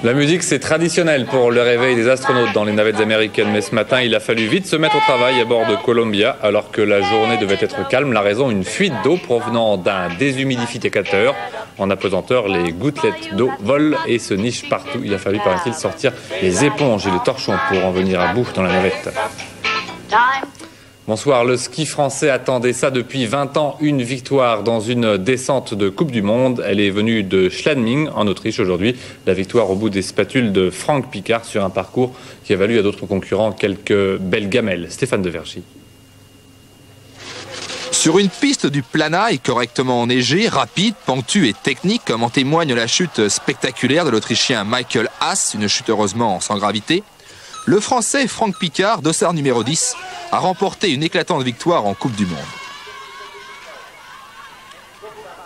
La musique, c'est traditionnel pour le réveil des astronautes dans les navettes américaines. Mais ce matin, il a fallu vite se mettre au travail à bord de Columbia, alors que la journée devait être calme. La raison, une fuite d'eau provenant d'un déshumidificateur. En apesanteur, les gouttelettes d'eau volent et se nichent partout. Il a fallu, paraît-il, sortir les éponges et les torchons pour en venir à bout dans la navette. Bonsoir, le ski français attendait ça depuis 20 ans, une victoire dans une descente de Coupe du Monde. Elle est venue de Schladming en Autriche aujourd'hui. La victoire au bout des spatules de Franck Piccard sur un parcours qui a valu à d'autres concurrents quelques belles gamelles. Stéphane Devergy. Sur une piste du Planail correctement enneigée, rapide, pentue et technique, comme en témoigne la chute spectaculaire de l'Autrichien Michael Haas, une chute heureusement sans gravité, le Français Franck Piccard, dossard numéro 10, a remporté une éclatante victoire en Coupe du Monde.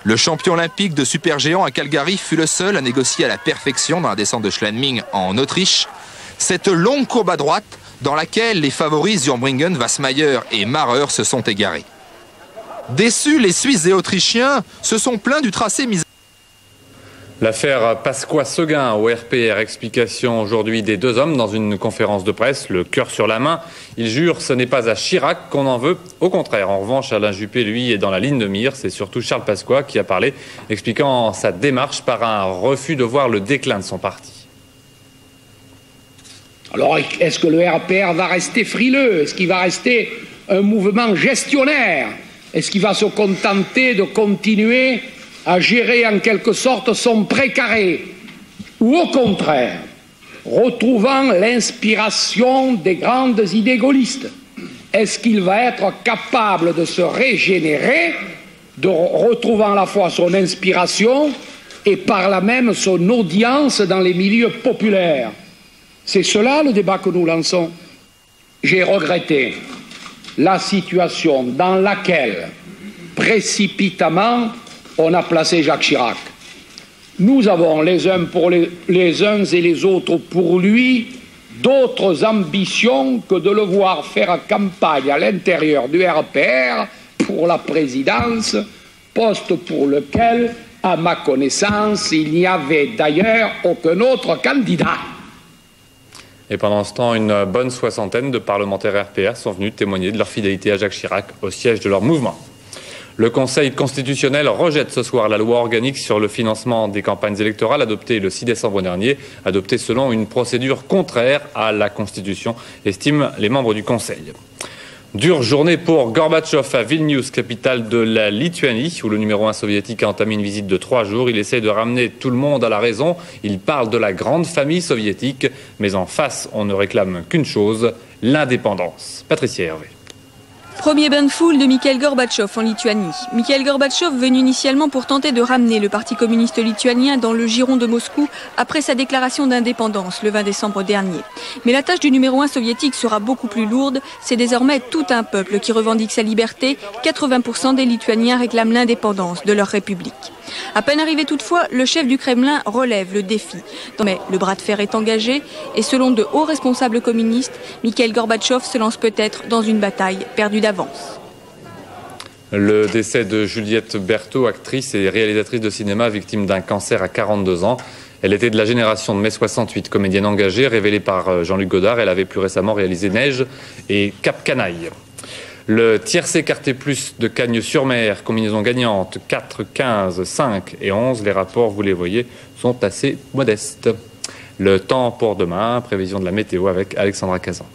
Le champion olympique de supergéant à Calgary fut le seul à négocier à la perfection dans la descente de Schladming en Autriche cette longue courbe à droite dans laquelle les favoris Zurbriggen, Wassmeyer et Mahrer se sont égarés. Déçus, les Suisses et Autrichiens se sont plaints du tracé mis. L'affaire Pasqua-Seguin au RPR, explication aujourd'hui des deux hommes dans une conférence de presse, le cœur sur la main. Ils jurent ce n'est pas à Chirac qu'on en veut, au contraire. En revanche, Alain Juppé, lui, est dans la ligne de mire. C'est surtout Charles Pasqua qui a parlé, expliquant sa démarche par un refus de voir le déclin de son parti. Alors, est-ce que le RPR va rester frileux? Est-ce qu'il va rester un mouvement gestionnaire? Est-ce qu'il va se contenter de continuer à gérer en quelque sorte son précaré, ou au contraire, retrouvant l'inspiration des grandes idées gaullistes, est-ce qu'il va être capable de se régénérer, de retrouvant à la fois son inspiration et par là même son audience dans les milieux populaires? C'est cela le débat que nous lançons. J'ai regretté la situation dans laquelle, précipitamment, on a placé Jacques Chirac. Nous avons les uns et les autres pour lui d'autres ambitions que de le voir faire campagne à l'intérieur du RPR pour la présidence, poste pour lequel, à ma connaissance, il n'y avait d'ailleurs aucun autre candidat. Et pendant ce temps, une bonne soixantaine de parlementaires RPR sont venus témoigner de leur fidélité à Jacques Chirac au siège de leur mouvement. Le Conseil constitutionnel rejette ce soir la loi organique sur le financement des campagnes électorales adoptée le 6 décembre dernier, adoptée selon une procédure contraire à la Constitution, estiment les membres du Conseil. Dure journée pour Gorbatchev à Vilnius, capitale de la Lituanie, où le numéro 1 soviétique a entamé une visite de 3 jours. Il essaie de ramener tout le monde à la raison. Il parle de la grande famille soviétique, mais en face, on ne réclame qu'une chose, l'indépendance. Patricia Hervé. Premier bain de foule de Mikhail Gorbatchev en Lituanie. Mikhail Gorbatchev venu initialement pour tenter de ramener le Parti communiste lituanien dans le giron de Moscou après sa déclaration d'indépendance le 20 décembre dernier. Mais la tâche du numéro 1 soviétique sera beaucoup plus lourde. C'est désormais tout un peuple qui revendique sa liberté. 80% des Lituaniens réclament l'indépendance de leur république. À peine arrivé toutefois, le chef du Kremlin relève le défi. Mais le bras de fer est engagé et selon de hauts responsables communistes, Mikhail Gorbatchev se lance peut-être dans une bataille perdue d'avance. Le décès de Juliette Berthaud, actrice et réalisatrice de cinéma victime d'un cancer à 42 ans. Elle était de la génération de mai 68, comédienne engagée, révélée par Jean-Luc Godard. Elle avait plus récemment réalisé Neige et Cap Canaille. Le tiercé quarté plus de Cagnes-sur-Mer, combinaison gagnante 4, 15, 5 et 11. Les rapports, vous les voyez, sont assez modestes. Le temps pour demain, prévision de la météo avec Alexandra Cazan.